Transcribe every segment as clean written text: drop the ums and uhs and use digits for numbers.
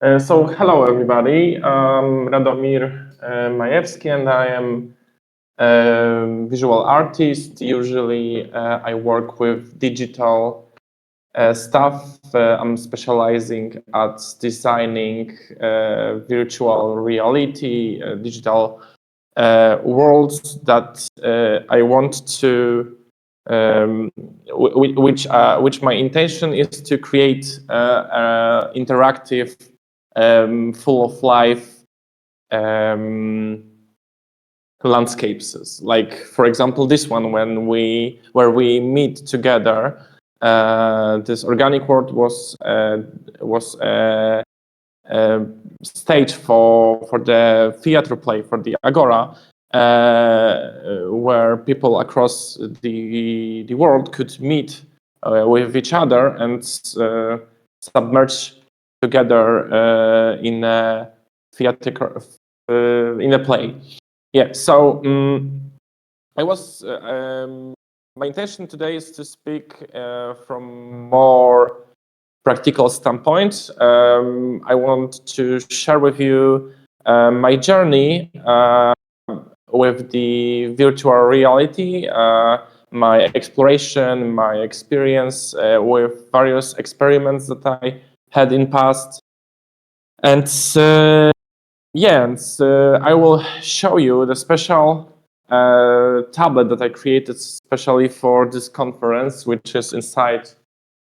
Hello everybody. I'm Radomir Majewski, and I am a visual artist. Usually, I work with digital stuff. I'm specializing at designing virtual reality, digital worlds that I want to. Which my intention is to create interactive, full of life landscapes. Like, for example, this one where we meet together. This organic world was stage for the theater play, for the agora, where people across the world could meet with each other and submerge together in a theatrical in a play. Yeah. So my intention today is to speak from more practical standpoint. I want to share with you my journey with the virtual reality, my exploration, my experience with various experiments that I had in past, and I will show you the special tablet that I created specially for this conference, which is inside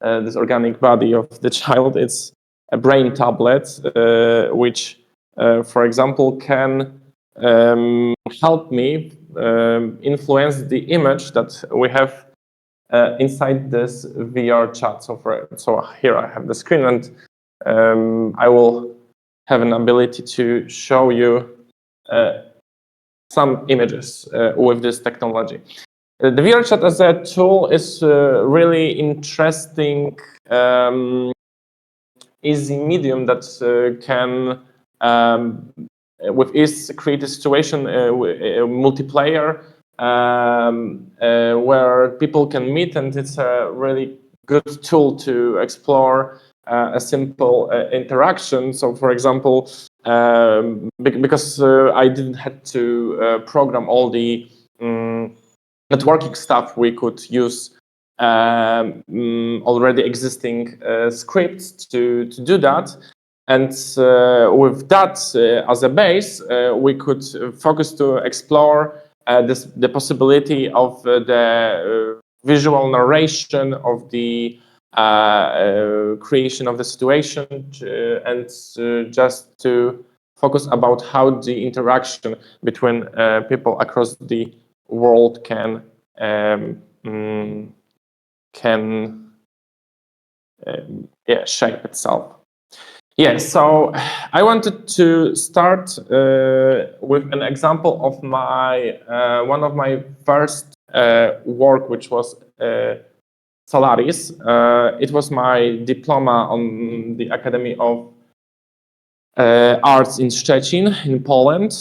this organic body of the child. It's a brain tablet, which, for example, can help me influence the image that we have inside this VR chat. So here I have the screen, and I will have an ability to show you some images with this technology. The VR chat as a tool is really interesting, easy medium that can, with ease, create a situation, multiplayer, where people can meet, and it's a really good tool to explore a simple interaction. So, for example, because I didn't have to program all the networking stuff, we could use already existing scripts to do that. And with that as a base, we could focus to explore the possibility of the visual narration of the creation of the situation, and just to focus about how the interaction between people across the world can shape itself. Yeah, so I wanted to start with an example of my one of my first work, which was Solaris. It was my diploma on the Academy of Arts in Szczecin in Poland.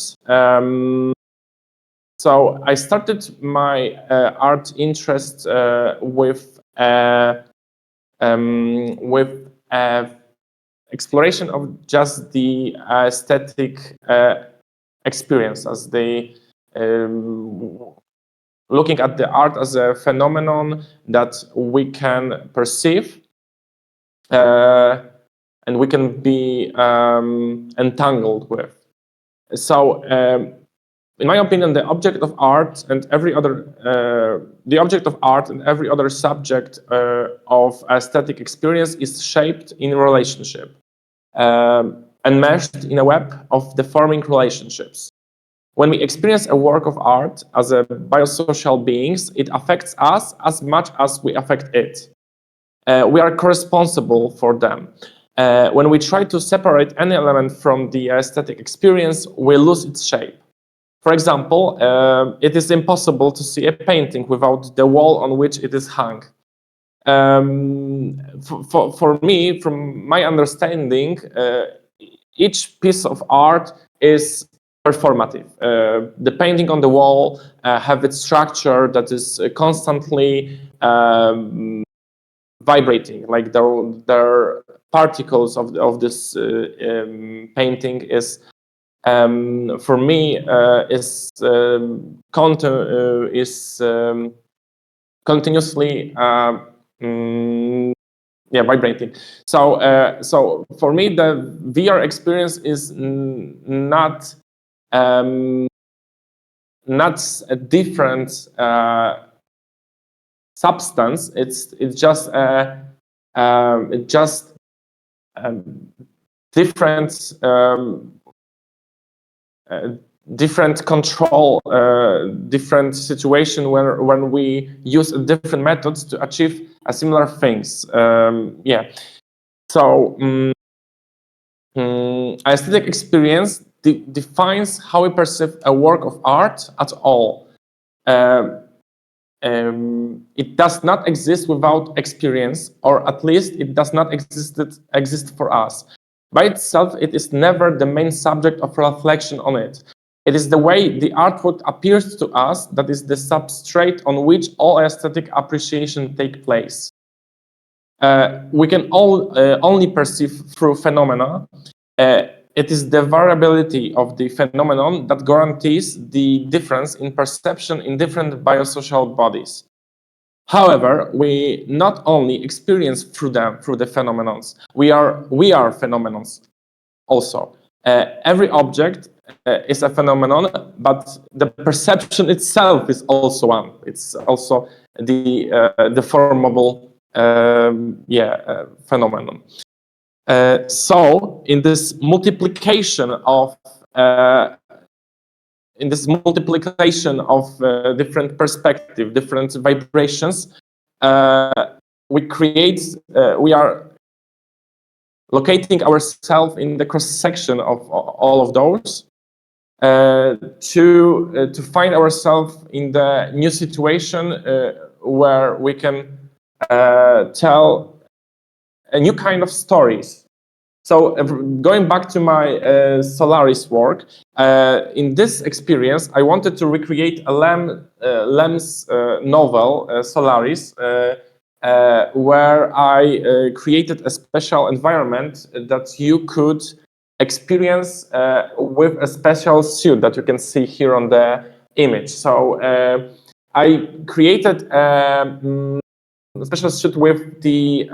So I started my art interest with exploration of just the aesthetic experience, as the looking at the art as a phenomenon that we can perceive and we can be entangled with. So, in my opinion, the object of art and every other subject of aesthetic experience is shaped in relationship, enmeshed in a web of deforming relationships. When we experience a work of art as a biosocial beings, it affects us as much as we affect it. We are co-responsible for them. When we try to separate any element from the aesthetic experience, we lose its shape. For example, it is impossible to see a painting without the wall on which it is hung. For me, from my understanding, each piece of art is performative. The painting on the wall have its structure that is constantly vibrating, like their particles of this painting is, for me, is continuously vibrating. So for me, the VR experience is not a different substance. It's just different different control, different situation when we use different methods to achieve a similar things. So aesthetic experience defines how we perceive a work of art at all. It does not exist without experience, or at least it does not exist for us. By itself, it is never the main subject of reflection on it. It is the way the artwork appears to us that is the substrate on which all aesthetic appreciation takes place. We can only perceive through phenomena. It is the variability of the phenomenon that guarantees the difference in perception in different biosocial bodies. However, we not only experience through the phenomenons, we are phenomenons also. Every object is a phenomenon, but the perception itself is also one. It's also the formable phenomenon. So in this multiplication of different perspective, different vibrations, we are locating ourselves in the cross section of all of those to find ourselves in the new situation where we can tell a new kind of stories. So going back to my Solaris work, in this experience, I wanted to recreate a Lem's novel, Solaris, where I created a special environment that you could experience with a special suit that you can see here on the image. So I created a special suit with the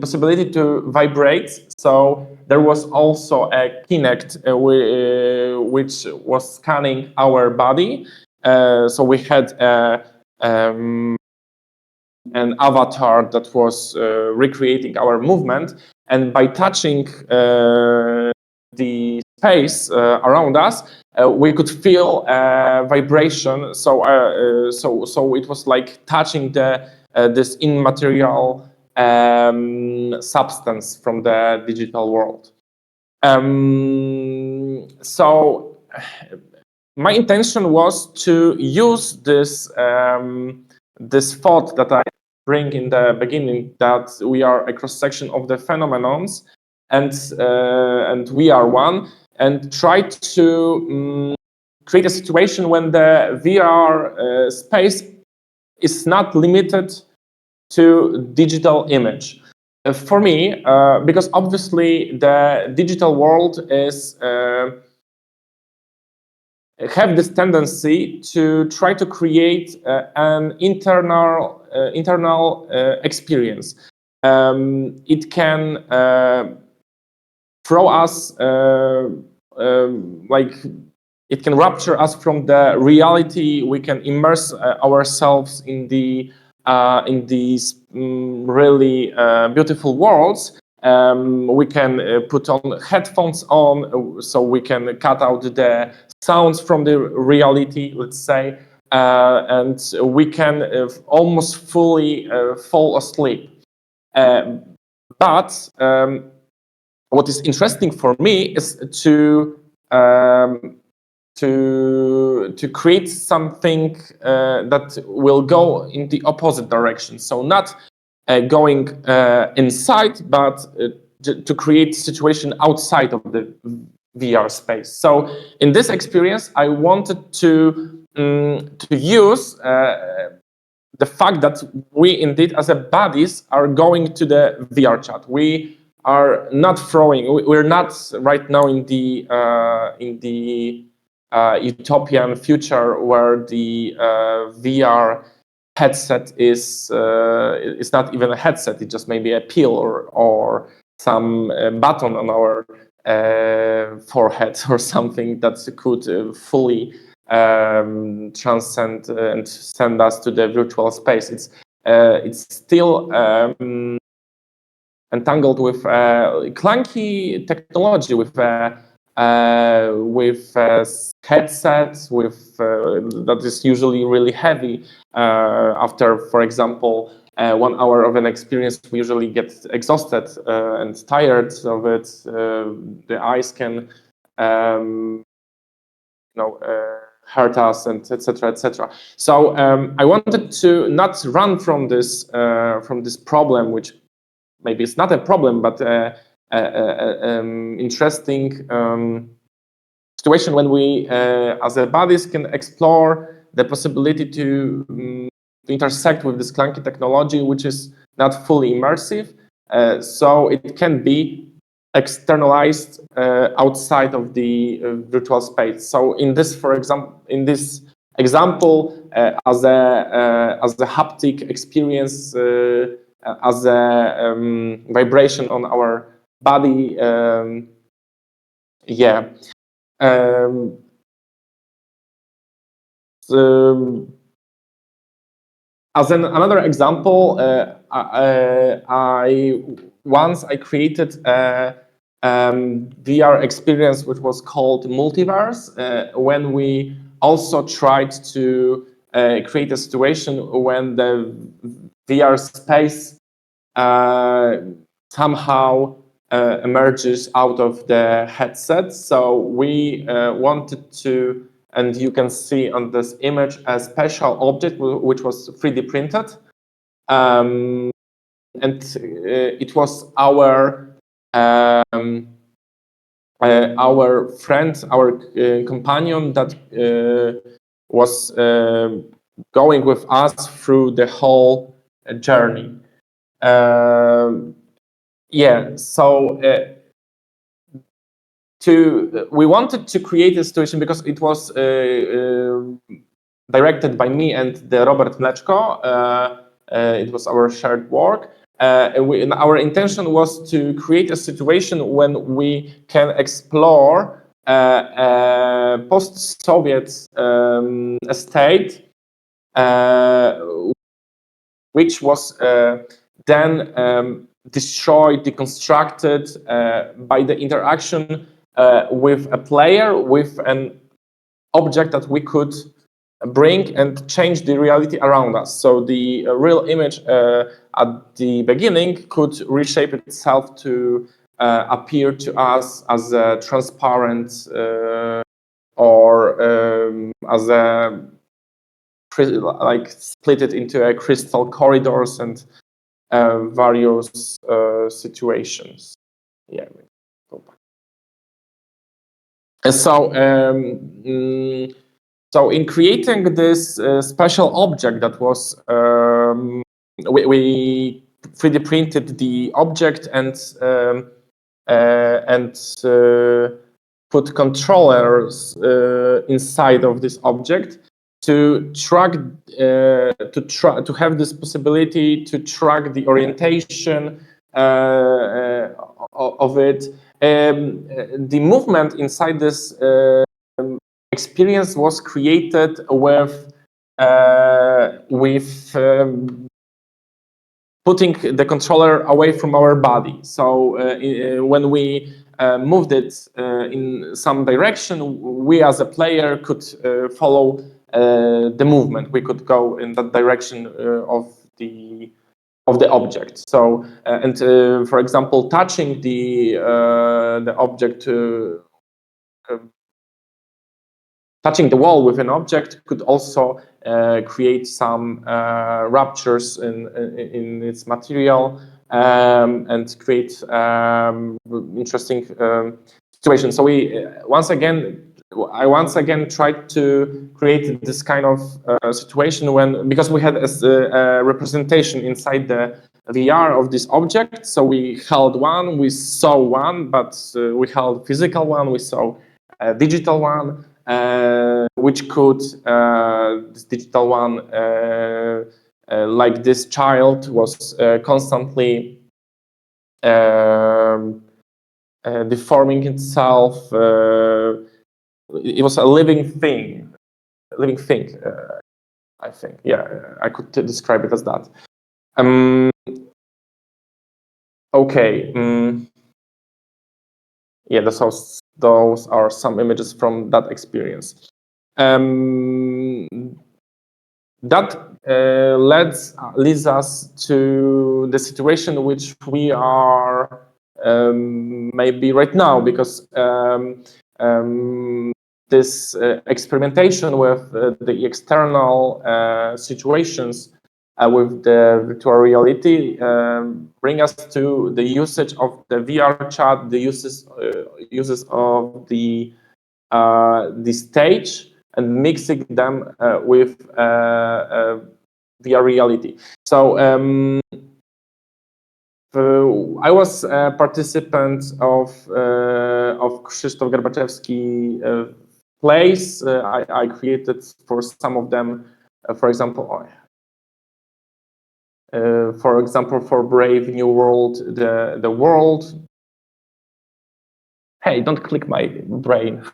possibility to vibrate. So there was also a Kinect which was scanning our body. So we had an avatar that was recreating our movement, and by touching the space around us, we could feel vibration. So it was like touching this immaterial substance from the digital world. So my intention was to use this thought that I bring in the beginning, that we are a cross section of the phenomenons, and we are one, and try to create a situation when the VR space is not limited to digital image. For me, because obviously the digital world is have this tendency to try to create an internal experience. It can throw us like it can rupture us from the reality. We can immerse ourselves in these really beautiful worlds. We can put on headphones on, so we can cut out the sounds from the reality, let's say, and we can almost fully fall asleep. But what is interesting for me is to create something that will go in the opposite direction. So not going inside, but to create situation outside of the VR space. So in this experience, I wanted to use the fact that we indeed as a bodies are going to the VR chat. We are not throwing. We're not right now in the utopian future where the VR headset is not even a headset. It's just maybe a pill or some button on our forehead or something that could fully transcend and send us to the virtual space. It's still entangled with clunky technology, with headsets, with that is usually really heavy. After, for example, 1 hour of an experience, we usually get exhausted and tired of it. The eyes can, hurt us, and etc., etc. So I wanted to not run from this problem, which maybe it's not a problem, but interesting situation when we, as a bodies, can explore the possibility to intersect with this clunky technology, which is not fully immersive. So it can be externalized outside of the virtual space. So in this, for example, as a haptic experience, as a vibration on our body, as another example, I once created a VR experience which was called Multiverse, when we also tried to create a situation when the VR space somehow emerges out of the headset. So we wanted to, and you can see on this image, a special object which was 3D printed. And it was our friend, our companion that was going with us through the whole journey. So we wanted to create a situation because it was directed by me and the Robert Mleczko. It was our shared work. Our intention was to create a situation when we can explore a post-Soviet state, which was then destroyed, deconstructed by the interaction with a player, with an object that we could bring and change the reality around us. So the real image at the beginning could reshape itself to appear to us as a transparent or as a, like, split it into a crystal corridors and various situations. And so in creating this special object that was, we 3D printed the object and put controllers inside of this object to track, to have this possibility to track the orientation of it. The movement inside this experience was created with putting the controller away from our body. So when we moved it in some direction, we as a player could follow the movement. We could go in that direction of the object. So and for example, touching the object, touching the wall with an object could also create some ruptures in its material and create interesting situations. So we once again I once again tried to create this kind of situation when, because we had a representation inside the VR of this object, so we held one, we saw one, but we held physical one, we saw a digital one, which could, this digital one, like this child was constantly deforming itself. It was a living thing, I think. Yeah, I could describe it as that. Okay. Yeah, those are some images from that experience. That leads us to the situation which we are maybe right now, because this experimentation with the external situations with the virtual reality bring us to the usage of the VR chat, the uses of the stage, and mixing them with VR reality. So I was a participant of Krzysztof Garbaczewski plays. I created for some of them, for example, for Brave New World, the world. Hey, don't click my brain.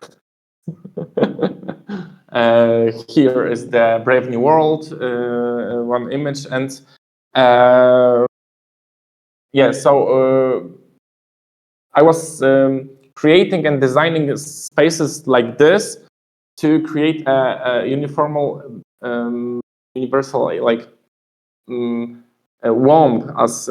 Here is the Brave New World, one image, and yeah, so I was creating and designing spaces like this to create a universal, like a womb, as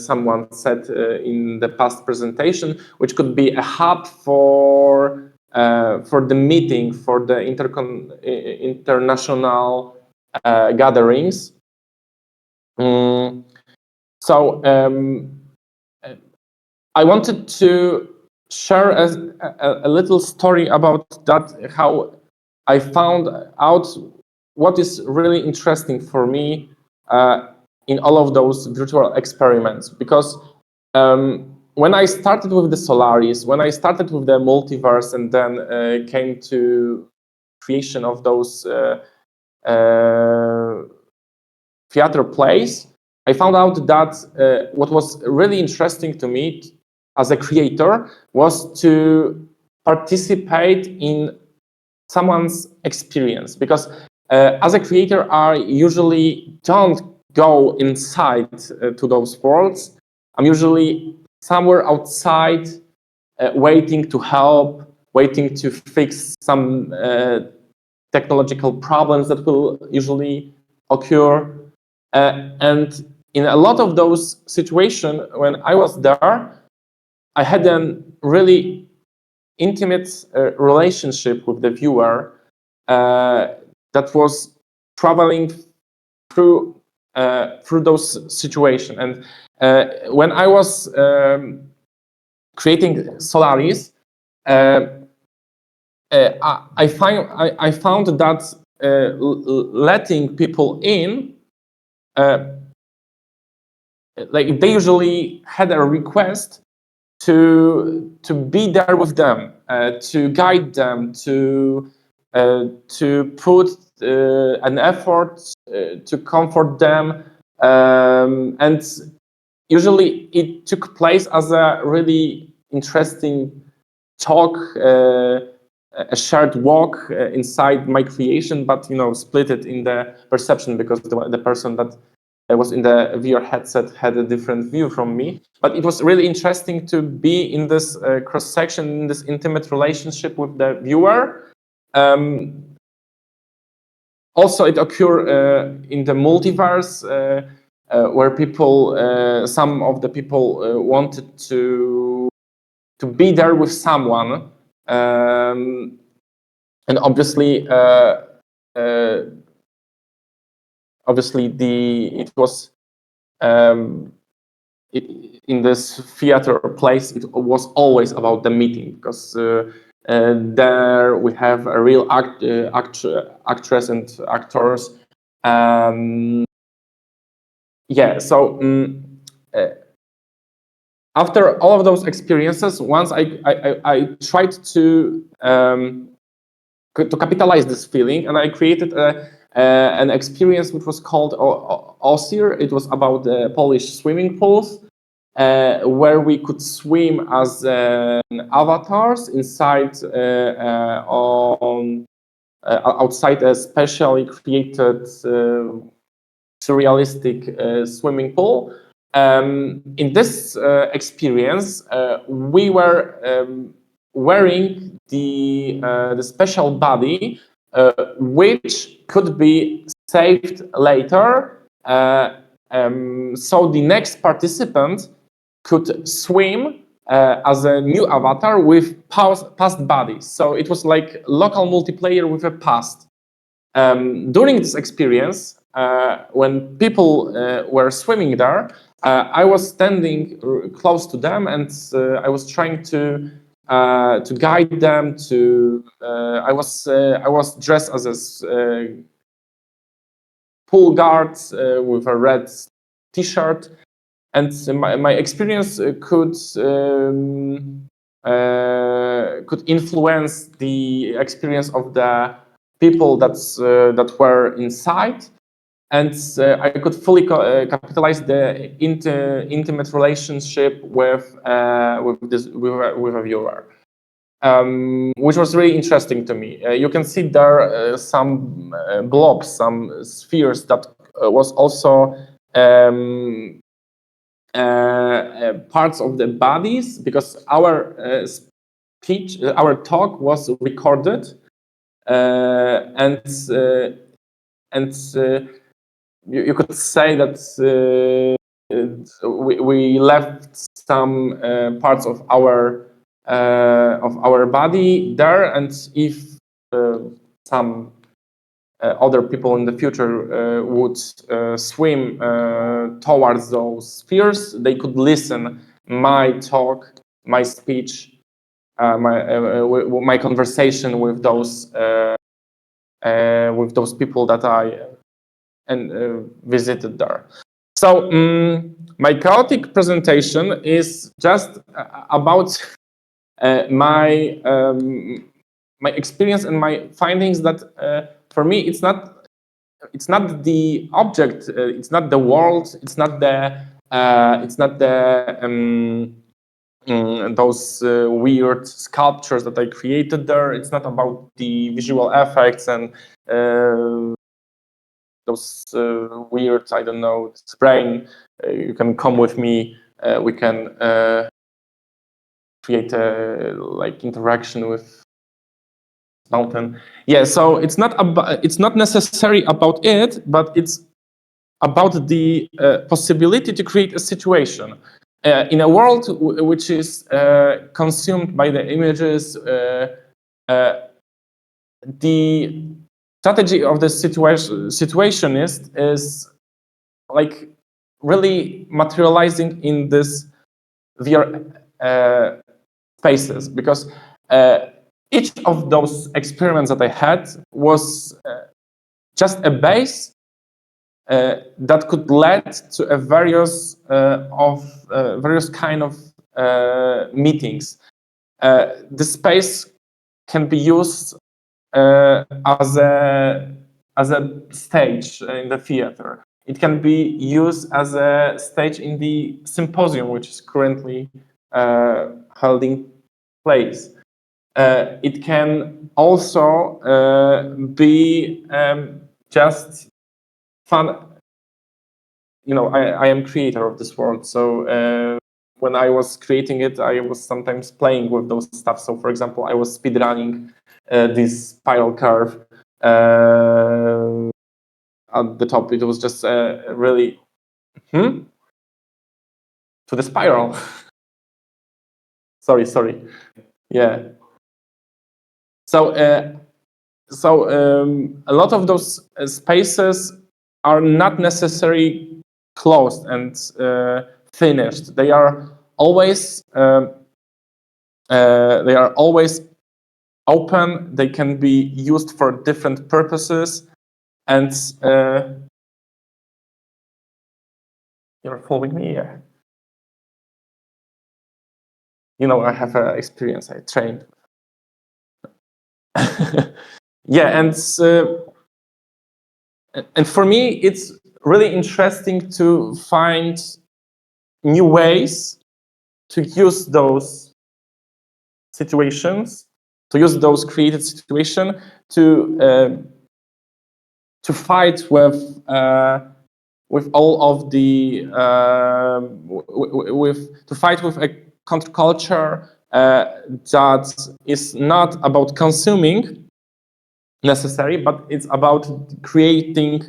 someone said in the past presentation, which could be a hub for the meeting, for the international gatherings. So I wanted to share a little story about that, how I found out what is really interesting for me in all of those virtual experiments. Because when I started with the Solaris, when I started with the multiverse, and then came to creation of those theater plays, I found out that what was really interesting to me as a creator was to participate in someone's experience. Because as a creator, I usually don't go inside to those worlds. I'm usually somewhere outside, waiting to help, waiting to fix some technological problems that will usually occur. And in a lot of those situations, when I was there, I had a really intimate relationship with the viewer that was traveling through those situations. And when I was creating Solaris, I found that letting people in, like, they usually had a request to be there with them, to guide them, to put an effort to comfort them, and usually it took place as a really interesting talk, a shared walk inside my creation, but split it in the perception, because the person that was in the VR headset had a different view from me. But it was really interesting to be in this cross-section, in this intimate relationship with the viewer. Also, it occurred in the multiverse, where people, some of the people wanted to be there with someone, and obviously, it was in this theater place, it was always about the meeting, because There we have a real actress and actors. Yeah, so after all of those experiences, once I tried to capitalize this feeling, and I created an experience which was called Osir. It was about the Polish swimming pools, where we could swim as avatars inside outside a specially created surrealistic swimming pool. In this experience, we were wearing the special body, which could be saved later. So the next participant could swim as a new avatar with past bodies. So it was like local multiplayer with a past. During this experience, when people were swimming there, I was standing close to them, and I was trying to guide them. I was dressed as a pool guard with a red T-shirt, and my experience could influence the experience of the people that were inside, and I could fully capitalize the intimate relationship with a viewer, which was really interesting to me. You can see there some blobs, some spheres that was also parts of the bodies, because our speech, our talk was recorded, and you could say that we left some parts of our body there, and if some other people in the future would swim towards those spheres, they could listen my talk, my speech, my conversation with those people that I visited there. So my chaotic presentation is just about my experience and my findings. That for me, it's not the object, it's not the world, it's not the those weird sculptures that I created there. It's not about the visual effects and those weird, I don't know, brain. You can come with me. We can create a like interaction with mountain. Yeah, so it's not necessarily about it, but it's about the possibility to create a situation in a world which is consumed by the images. The strategy of the situationist is like really materializing in this VR spaces, because each of those experiments that I had was just a base that could lead to a various kind of meetings. The space can be used as a stage in the theater. It can be used as a stage in the symposium, which is currently holding place. It can also be just fun. You know, I am creator of this world, so when I was creating it, I was sometimes playing with those stuff. So, for example, I was speedrunning this spiral curve at the top. It was just really to the spiral. sorry. Yeah. So a lot of those spaces are not necessarily closed and finished. They are always open, they can be used for different purposes, and you're following me? Yeah. You know, I have experience, I trained. Yeah, and for me, it's really interesting to find new ways to use those situations, to use those created situations to fight with all of the to fight with a counterculture that is not about consuming necessary, but it's about creating.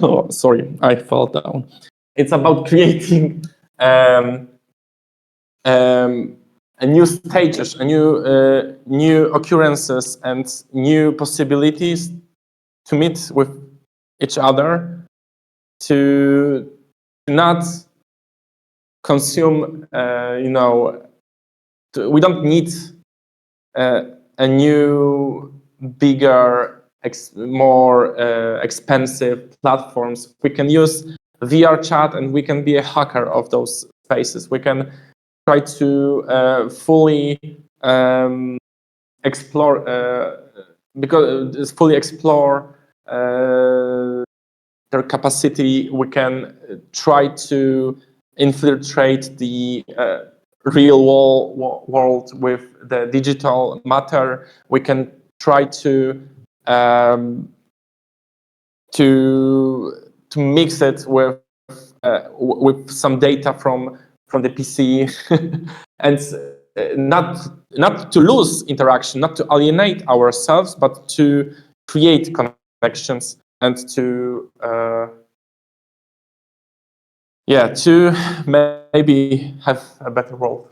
Oh, sorry, I fell down. It's about creating a new stages, a new occurrences, and new possibilities to meet with each other, to not consume. We don't need a new, bigger, more expensive platforms. We can use VR chat, and we can be a hacker of those spaces. We can try to fully explore, fully explore their capacity. We can try to infiltrate the real world with the digital matter. We can try to mix it with some data from the PC, and not to lose interaction, not to alienate ourselves, but to create connections and to maybe have a better world.